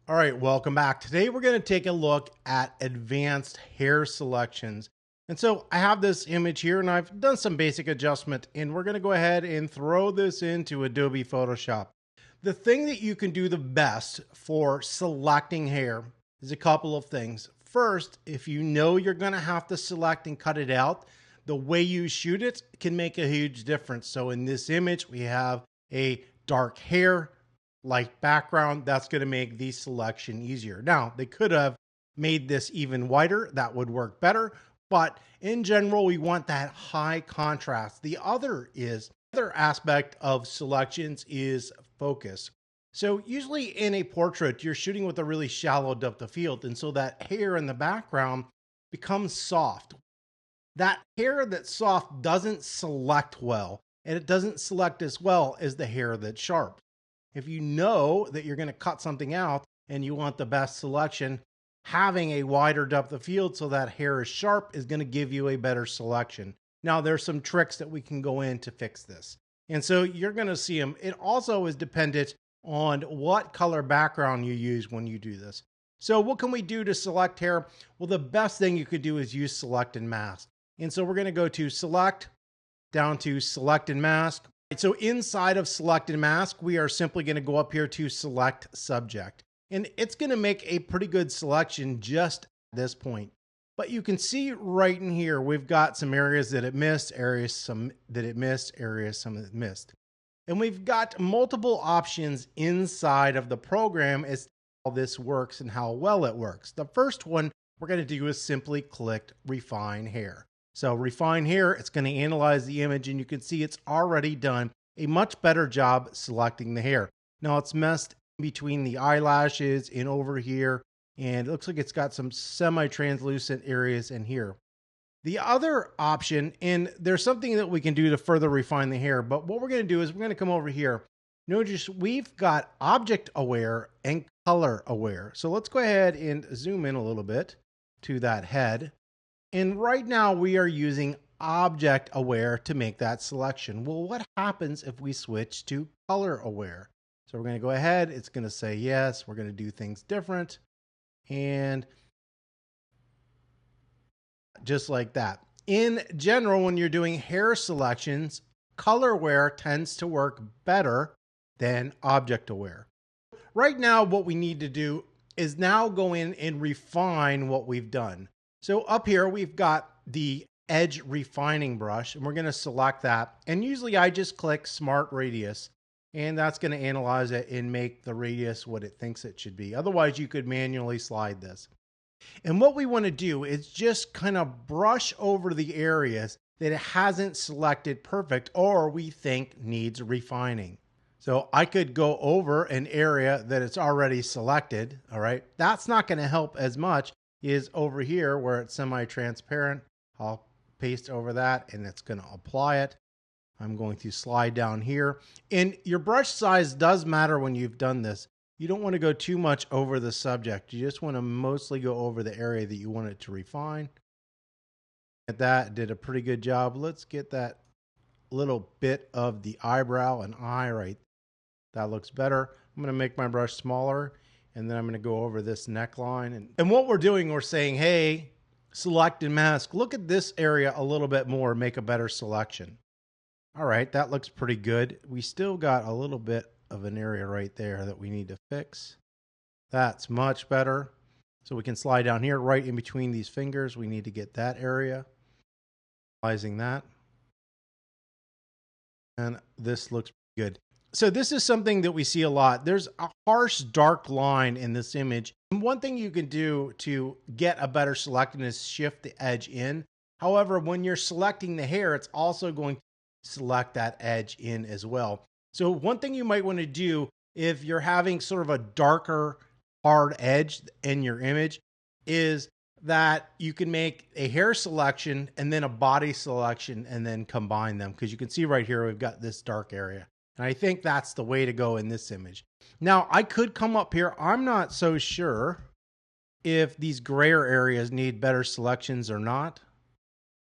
All right, welcome back. Today we're going to take a look at advanced hair selections. And so I have this image here and I've done some basic adjustment and we're going to go ahead and throw this into Adobe Photoshop. The thing that you can do the best for selecting hair is a couple of things. First, if you know you're going to have to select and cut it out, the way you shoot it can make a huge difference. So in this image, we have a dark hair, light background. That's going to make the selection easier. Now, they could have made this even whiter. That would work better. But in general, we want that high contrast. The other aspect of selections is focus. So usually in a portrait, you're shooting with a really shallow depth of field. And so that hair in the background becomes soft. That hair that's soft doesn't select well, and it doesn't select as well as the hair that's sharp. If you know that you're going to cut something out and you want the best selection, having a wider depth of field so that hair is sharp is going to give you a better selection. Now, there's some tricks that we can go in to fix this. And so you're going to see them. It also is dependent on what color background you use when you do this. So what can we do to select hair? Well, the best thing you could do is use select and mask. And so we're going to go to select, down to select and mask. So inside of select and mask, we are simply going to go up here to select subject. And it's going to make a pretty good selection just at this point. But you can see right in here, we've got some areas that it missed, areas some that it missed, areas some that it missed. And we've got multiple options inside of the program as to how this works and how well it works. The first one we're going to do is simply click Refine Hair. So refine hair, it's going to analyze the image and you can see it's already done a much better job selecting the hair. Now it's messed between the eyelashes and over here, and it looks like it's got some semi-translucent areas in here. The other option, and there's something that we can do to further refine the hair, but what we're going to do is we're going to come over here. Notice we've got object aware and color aware. So let's go ahead and zoom in a little bit to that head. And right now we are using object aware to make that selection. Well, what happens if we switch to color aware? So we're going to go ahead. It's going to say yes. We're going to do things different. And just like that. In general, when you're doing hair selections, color aware tends to work better than object aware. Right now, what we need to do is now go in and refine what we've done. So up here, we've got the edge refining brush, and we're going to select that. And usually I just click Smart Radius, and that's going to analyze it and make the radius what it thinks it should be. Otherwise, you could manually slide this. And what we want to do is just kind of brush over the areas that it hasn't selected perfect or we think needs refining. So I could go over an area that it's already selected, all right? That's not going to help as much is over here where it's semi-transparent. I'll paste over that and it's going to apply it. I'm going to slide down here. And your brush size does matter when you've done this. You don't want to go too much over the subject. You just want to mostly go over the area that you want it to refine. At that, did a pretty good job. Let's get that little bit of the eyebrow and eye right. That looks better. I'm going to make my brush smaller. And then I'm going to go over this neckline. And what we're doing, we're saying, hey, select and mask. Look at this area a little bit more, make a better selection. All right, that looks pretty good. We still got a little bit of an area right there that we need to fix. That's much better. So we can slide down here right in between these fingers. We need to get that area. Analyzing that. And this looks good. So this is something that we see a lot. There's a harsh dark line in this image. And one thing you can do to get a better selection is shift the edge in. However, when you're selecting the hair, it's also going to select that edge in as well. So one thing you might want to do if you're having sort of a darker hard edge in your image is that you can make a hair selection and then a body selection and then combine them. Because you can see right here, we've got this dark area. And I think that's the way to go in this image. Now, I could come up here. I'm not so sure if these grayer areas need better selections or not.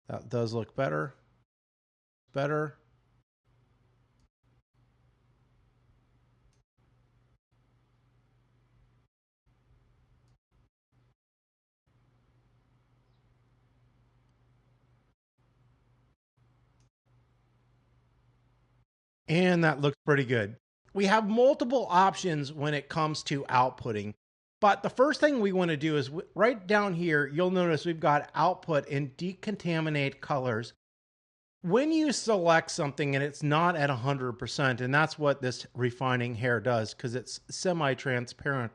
That does look better. Better. And that looks pretty good. We have multiple options when it comes to outputting. But the first thing we want to do is right down here, you'll notice we've got output and decontaminate colors. When you select something and it's not at 100%, and that's what this refining hair does because it's semi-transparent,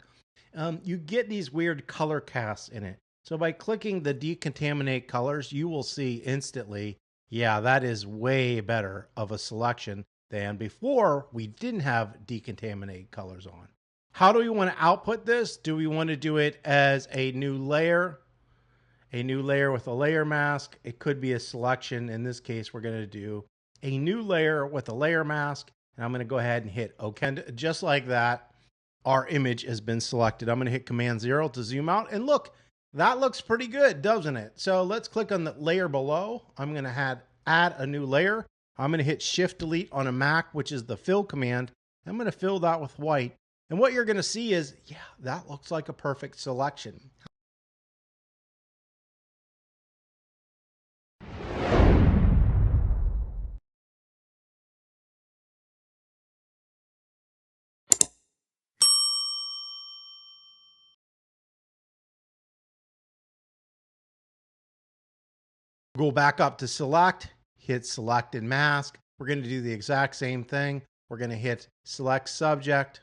you get these weird color casts in it. So by clicking the decontaminate colors, you will see instantly, yeah, that is way better of a selection than before we didn't have decontaminate colors on. How do we want to output this? Do we want to do it as a new layer? A new layer with a layer mask. It could be a selection. In this case, we're going to do a new layer with a layer mask. And I'm going to go ahead and hit OK. And just like that, our image has been selected. I'm going to hit Command 0 to zoom out. And look, that looks pretty good, doesn't it? So let's click on the layer below. I'm going to add a new layer. I'm going to hit Shift Delete on a Mac, which is the fill command. I'm going to fill that with white. And what you're going to see is, yeah, that looks like a perfect selection. Go back up to select, hit select and mask. We're going to do the exact same thing. We're going to hit select subject,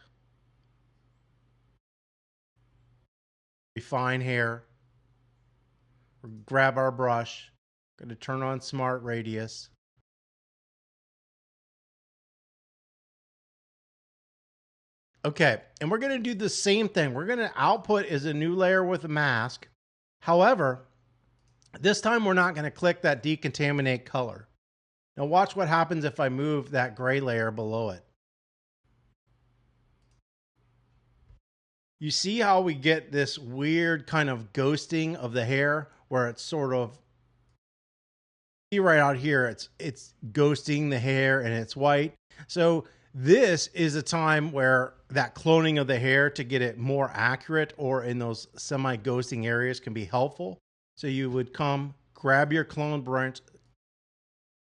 refine hair, grab our brush, going to turn on smart radius. Okay, and we're going to do the same thing. We're going to output as a new layer with a mask. However, this time we're not going to click that decontaminate color. Now watch what happens if I move that gray layer below it. You see how we get this weird kind of ghosting of the hair where it's sort of, see right out here, it's ghosting the hair and it's white. So this is a time where that cloning of the hair to get it more accurate or in those semi-ghosting areas can be helpful. So you would come, grab your clone branch,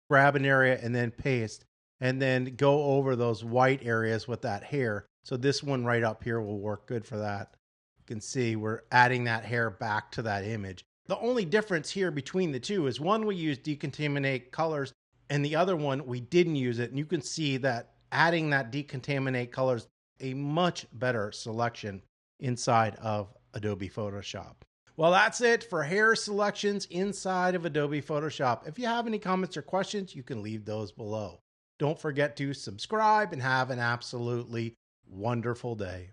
grab an area and then paste, and then go over those white areas with that hair. So this one right up here will work good for that. You can see we're adding that hair back to that image. The only difference here between the two is one we use decontaminate colors and the other one we didn't use it. And you can see that adding that decontaminate colors, a much better selection inside of Adobe Photoshop. Well, that's it for hair selections inside of Adobe Photoshop. If you have any comments or questions, you can leave those below. Don't forget to subscribe and have an absolutely wonderful day.